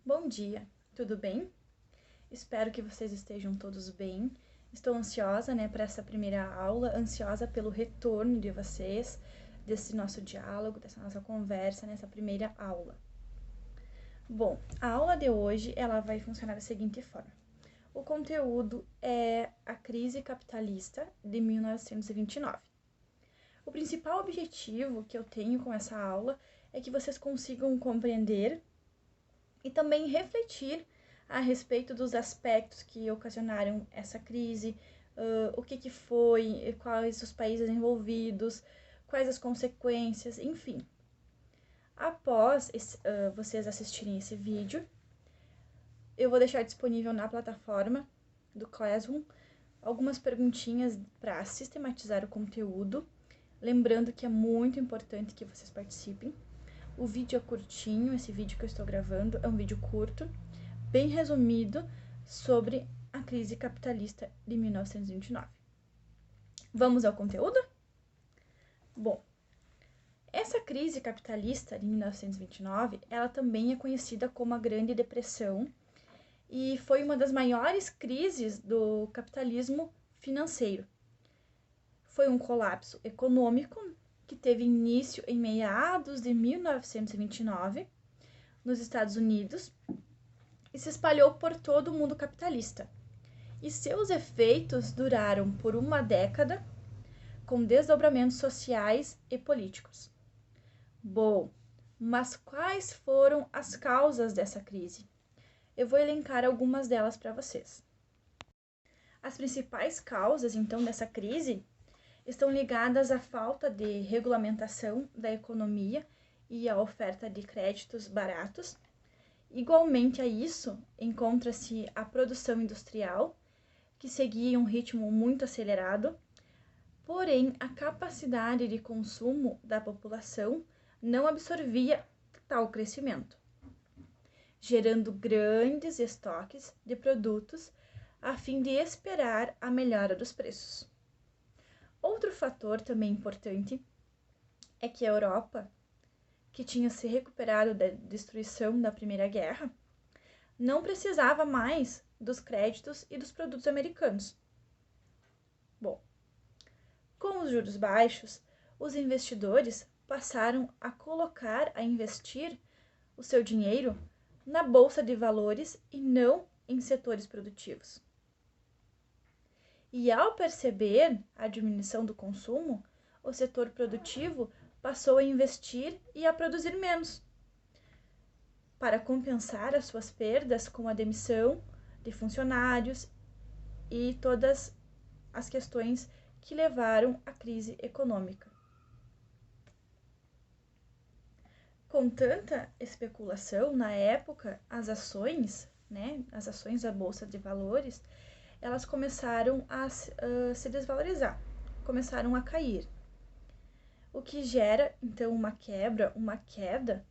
Bom dia, tudo bem? Espero que vocês estejam todos bem. Estou ansiosa, para essa primeira aula, ansiosa pelo retorno de vocês, desse nosso diálogo, dessa nossa conversa nessa primeira aula. Bom, a aula de hoje, ela vai funcionar da seguinte forma. O conteúdo é a crise capitalista de 1929. O principal objetivo que eu tenho com essa aula é que vocês consigam compreender e também refletir a respeito dos aspectos que ocasionaram essa crise, o que foi, quais os países envolvidos, quais as consequências, enfim. Após vocês assistirem esse vídeo, eu vou deixar disponível na plataforma do Classroom algumas perguntinhas para sistematizar o conteúdo, lembrando que é muito importante que vocês participem. O vídeo é curtinho, esse vídeo que eu estou gravando é um vídeo curto, bem resumido sobre a crise capitalista de 1929. Vamos ao conteúdo? Bom, essa crise capitalista de 1929, ela também é conhecida como a Grande Depressão e foi uma das maiores crises do capitalismo financeiro. Foi um colapso econômico que teve início em meados de 1929 nos Estados Unidos e se espalhou por todo o mundo capitalista. E seus efeitos duraram por uma década, com desdobramentos sociais e políticos. Bom, mas quais foram as causas dessa crise? Eu vou elencar algumas delas para vocês. As principais causas, então, dessa crise estão ligadas à falta de regulamentação da economia e à oferta de créditos baratos. Igualmente a isso, encontra-se a produção industrial, que seguia um ritmo muito acelerado, porém a capacidade de consumo da população não absorvia tal crescimento, gerando grandes estoques de produtos a fim de esperar a melhora dos preços. Outro fator também importante é que a Europa, que tinha se recuperado da destruição da Primeira Guerra, não precisava mais dos créditos e dos produtos americanos. Bom, com os juros baixos, os investidores passaram a investir o seu dinheiro na bolsa de valores e não em setores produtivos. E ao perceber a diminuição do consumo, o setor produtivo passou a investir e a produzir menos, para compensar as suas perdas com a demissão de funcionários e todas as questões que levaram à crise econômica. Com tanta especulação, na época, as ações da Bolsa de Valores, elas começaram a se desvalorizar, começaram a cair. O que gera, então, uma queda,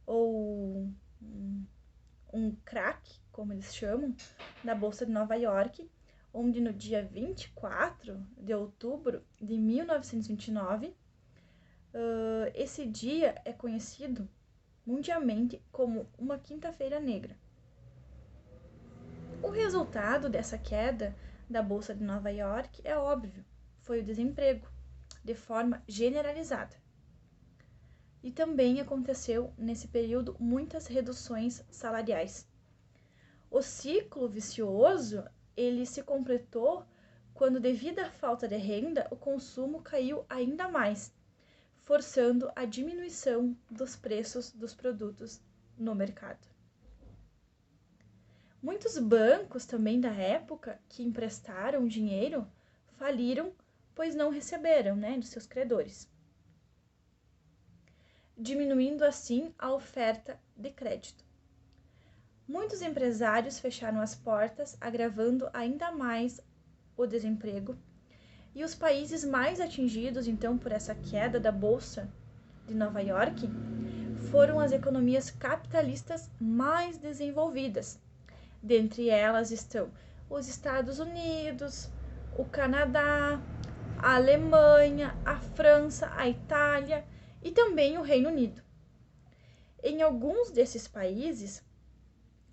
ou um crack, como eles chamam, na Bolsa de Nova York, onde no dia 24 de outubro de 1929, esse dia é conhecido mundialmente como uma quinta-feira negra. O resultado dessa queda da Bolsa de Nova York é óbvio, foi o desemprego, de forma generalizada. E também aconteceu nesse período muitas reduções salariais. O ciclo vicioso, ele se completou quando, devido à falta de renda, o consumo caiu ainda mais, forçando a diminuição dos preços dos produtos no mercado. Muitos bancos também da época que emprestaram dinheiro faliram, pois não receberam, dos seus credores, diminuindo assim a oferta de crédito. Muitos empresários fecharam as portas, agravando ainda mais o desemprego, e os países mais atingidos, então, por essa queda da Bolsa de Nova York foram as economias capitalistas mais desenvolvidas. Dentre elas estão os Estados Unidos, o Canadá, a Alemanha, a França, a Itália e também o Reino Unido. Em alguns desses países,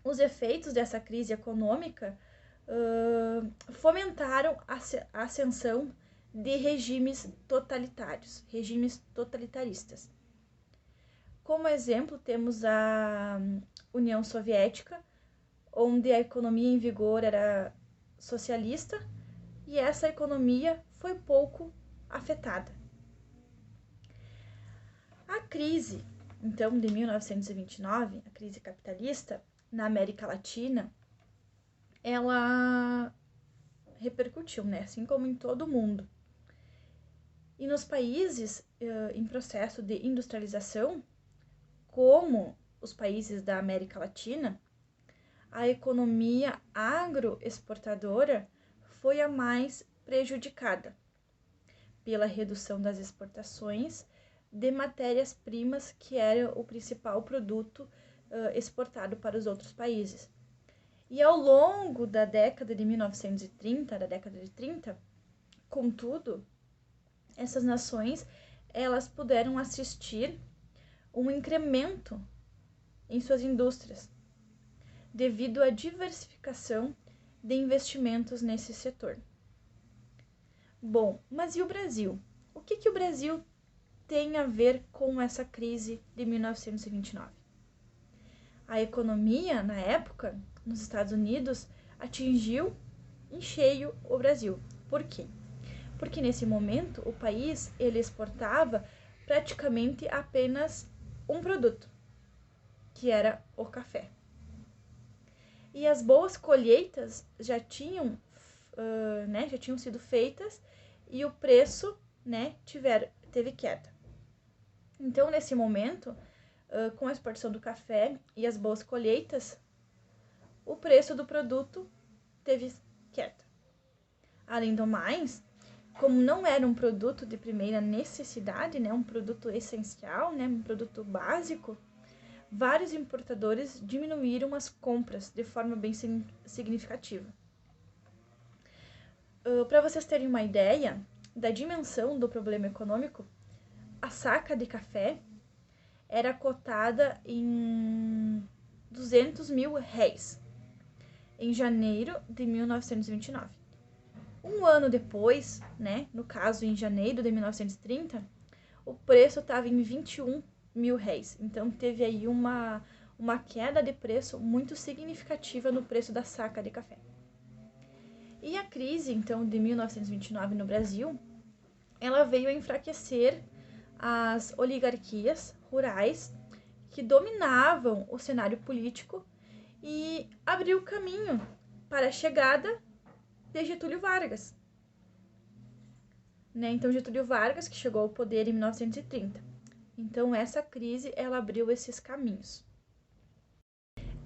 os efeitos dessa crise econômica fomentaram a ascensão de regimes totalitários, regimes totalitaristas. Como exemplo, temos a União Soviética, onde a economia em vigor era socialista, e essa economia foi pouco afetada. A crise, então, de 1929, a crise capitalista, na América Latina, ela repercutiu, né? Assim como em todo o mundo. E nos países em processo de industrialização, como os países da América Latina, a economia agroexportadora foi a mais prejudicada pela redução das exportações de matérias-primas, que era o principal produto exportado para os outros países. E ao longo da década de 1930, contudo, essas nações elas puderam assistir um incremento em suas indústrias, devido à diversificação de investimentos nesse setor. Bom, mas e o Brasil? O que o Brasil tem a ver com essa crise de 1929? A economia, na época, nos Estados Unidos, atingiu em cheio o Brasil. Por quê? Porque nesse momento o país ele exportava praticamente apenas um produto, que era o café. E as boas colheitas já tinham sido feitas e o preço, teve queda. Então, nesse momento, com a exportação do café e as boas colheitas, o preço do produto teve queda. Além do mais, como não era um produto de primeira necessidade, um produto essencial, um produto básico, vários importadores diminuíram as compras de forma bem significativa. Para vocês terem uma ideia da dimensão do problema econômico, a saca de café era cotada em 200 mil réis, em janeiro de 1929. Um ano depois, no caso em janeiro de 1930, o preço estava em 21 mil réis. Então teve aí uma queda de preço muito significativa no preço da saca de café. E a crise, então, de 1929 no Brasil, ela veio a enfraquecer as oligarquias rurais que dominavam o cenário político e abriu caminho para a chegada de Getúlio Vargas. Então, Getúlio Vargas, que chegou ao poder em 1930. Então, essa crise, ela abriu esses caminhos.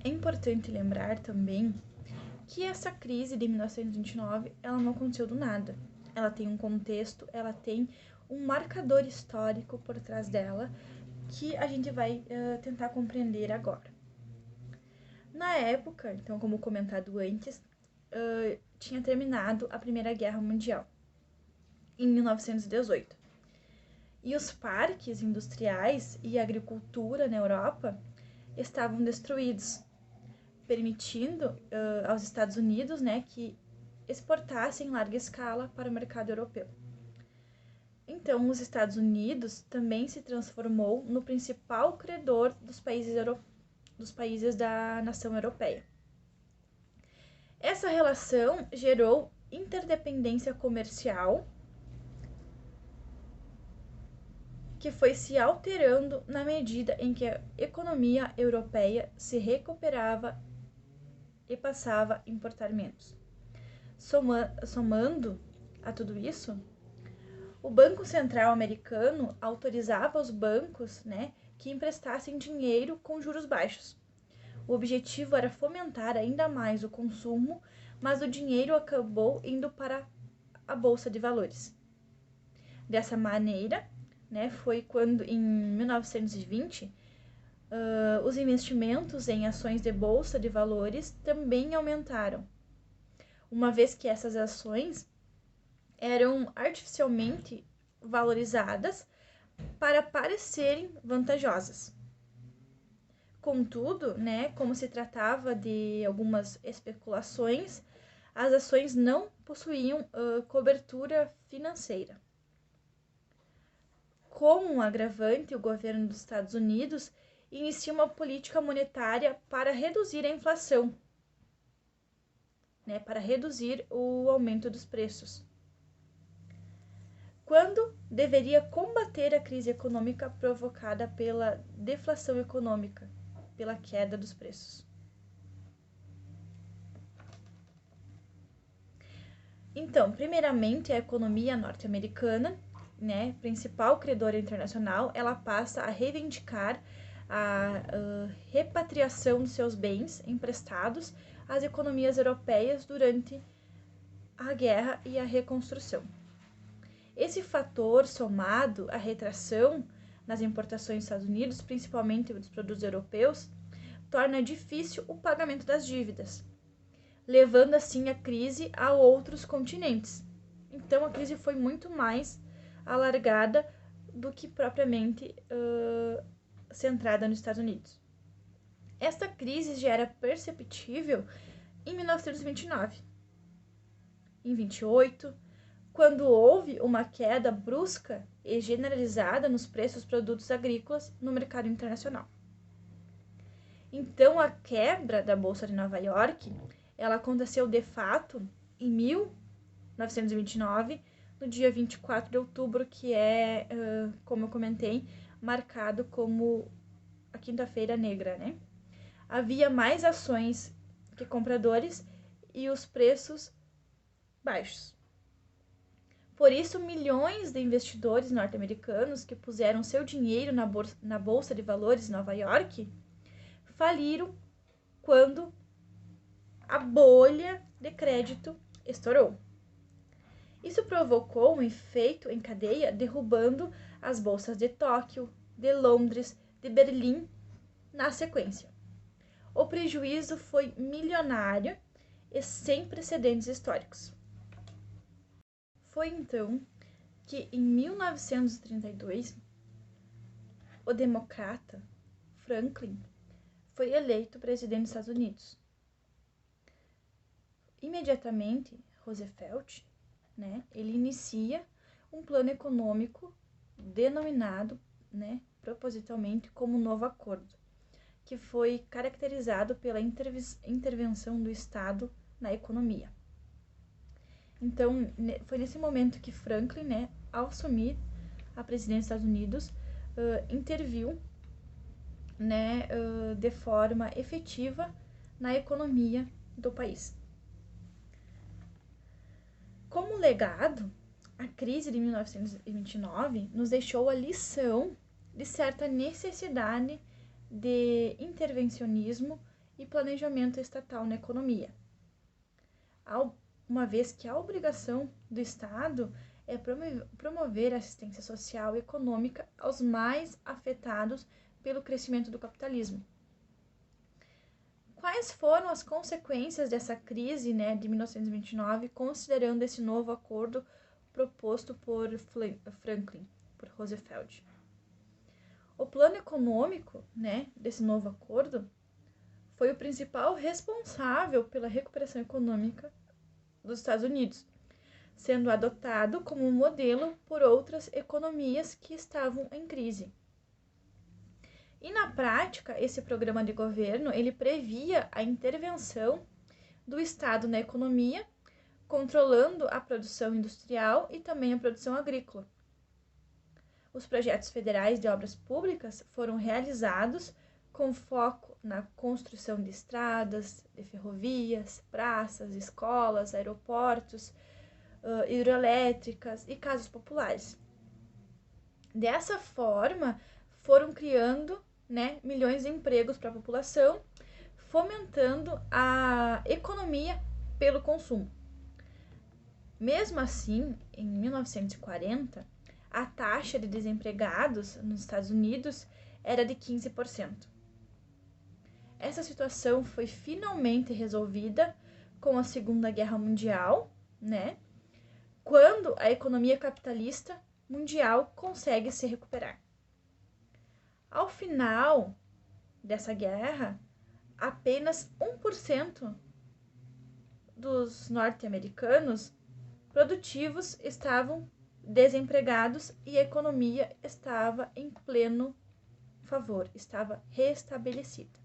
É importante lembrar também que essa crise de 1929, ela não aconteceu do nada. Ela tem um contexto, ela tem um marcador histórico por trás dela, que a gente vai tentar compreender agora. Na época, então, como comentado antes, tinha terminado a Primeira Guerra Mundial, em 1918. E os parques industriais e a agricultura na Europa estavam destruídos, permitindo aos Estados Unidos que exportassem em larga escala para o mercado europeu. Então, os Estados Unidos também se transformou no principal credor dos países da nação europeia. Essa relação gerou interdependência comercial que foi se alterando na medida em que a economia europeia se recuperava e passava a importar menos. Somando a tudo isso, o Banco Central americano autorizava os bancos que emprestassem dinheiro com juros baixos. O objetivo era fomentar ainda mais o consumo, mas o dinheiro acabou indo para a Bolsa de Valores. Dessa maneira, foi quando, em 1920, os investimentos em ações de Bolsa de Valores também aumentaram, uma vez que essas ações eram artificialmente valorizadas para parecerem vantajosas. Contudo, né, como se tratava de algumas especulações, as ações não possuíam cobertura financeira. Como um agravante, o governo dos Estados Unidos inicia uma política monetária para reduzir a inflação, né, para reduzir o aumento dos preços. Quando deveria combater a crise econômica provocada pela deflação econômica, pela queda dos preços. Então, primeiramente, a economia norte-americana, né, principal credora internacional, ela passa a reivindicar a repatriação de seus bens emprestados às economias europeias durante a guerra e a reconstrução. Esse fator, somado à retração nas importações dos Estados Unidos, principalmente dos produtos europeus, torna difícil o pagamento das dívidas, levando assim a crise a outros continentes. Então a crise foi muito mais alargada do que propriamente centrada nos Estados Unidos. Esta crise já era perceptível em 1929. Em 28, quando houve uma queda brusca e generalizada nos preços dos produtos agrícolas no mercado internacional. Então, a quebra da Bolsa de Nova York, ela aconteceu de fato em 1929, no dia 24 de outubro, que é, como eu comentei, marcado como a Quinta-feira Negra, né? Havia mais ações que compradores e os preços baixos. Por isso, milhões de investidores norte-americanos que puseram seu dinheiro na Bolsa de Valores de Nova York faliram quando a bolha de crédito estourou. Isso provocou um efeito em cadeia, derrubando as bolsas de Tóquio, de Londres, de Berlim na sequência. O prejuízo foi milionário e sem precedentes históricos. Foi então que, em 1932, o democrata Franklin foi eleito presidente dos Estados Unidos. Imediatamente, Roosevelt, né, ele inicia um plano econômico denominado, né, propositalmente como Novo Acordo, que foi caracterizado pela intervenção do Estado na economia. Então, foi nesse momento que Franklin, né, ao assumir a presidência dos Estados Unidos, interviu, né, de forma efetiva na economia do país. Como legado, a crise de 1929 nos deixou a lição de certa necessidade de intervencionismo e planejamento estatal na economia, uma vez que a obrigação do Estado é promover a assistência social e econômica aos mais afetados pelo crescimento do capitalismo. Quais foram as consequências dessa crise, né, de 1929, considerando esse novo acordo proposto por Franklin, por Roosevelt? O plano econômico, né, desse novo acordo foi o principal responsável pela recuperação econômica dos Estados Unidos, sendo adotado como modelo por outras economias que estavam em crise. E na prática, esse programa de governo, ele previa a intervenção do Estado na economia, controlando a produção industrial e também a produção agrícola. Os projetos federais de obras públicas foram realizados com foco na construção de estradas, de ferrovias, praças, escolas, aeroportos, hidrelétricas e casas populares. Dessa forma, foram criando, né, milhões de empregos para a população, fomentando a economia pelo consumo. Mesmo assim, em 1940, a taxa de desempregados nos Estados Unidos era de 15%. Essa situação foi finalmente resolvida com a Segunda Guerra Mundial, né? Quando a economia capitalista mundial consegue se recuperar. Ao final dessa guerra, apenas 1% dos norte-americanos produtivos estavam desempregados e a economia estava em pleno favor, estava restabelecida.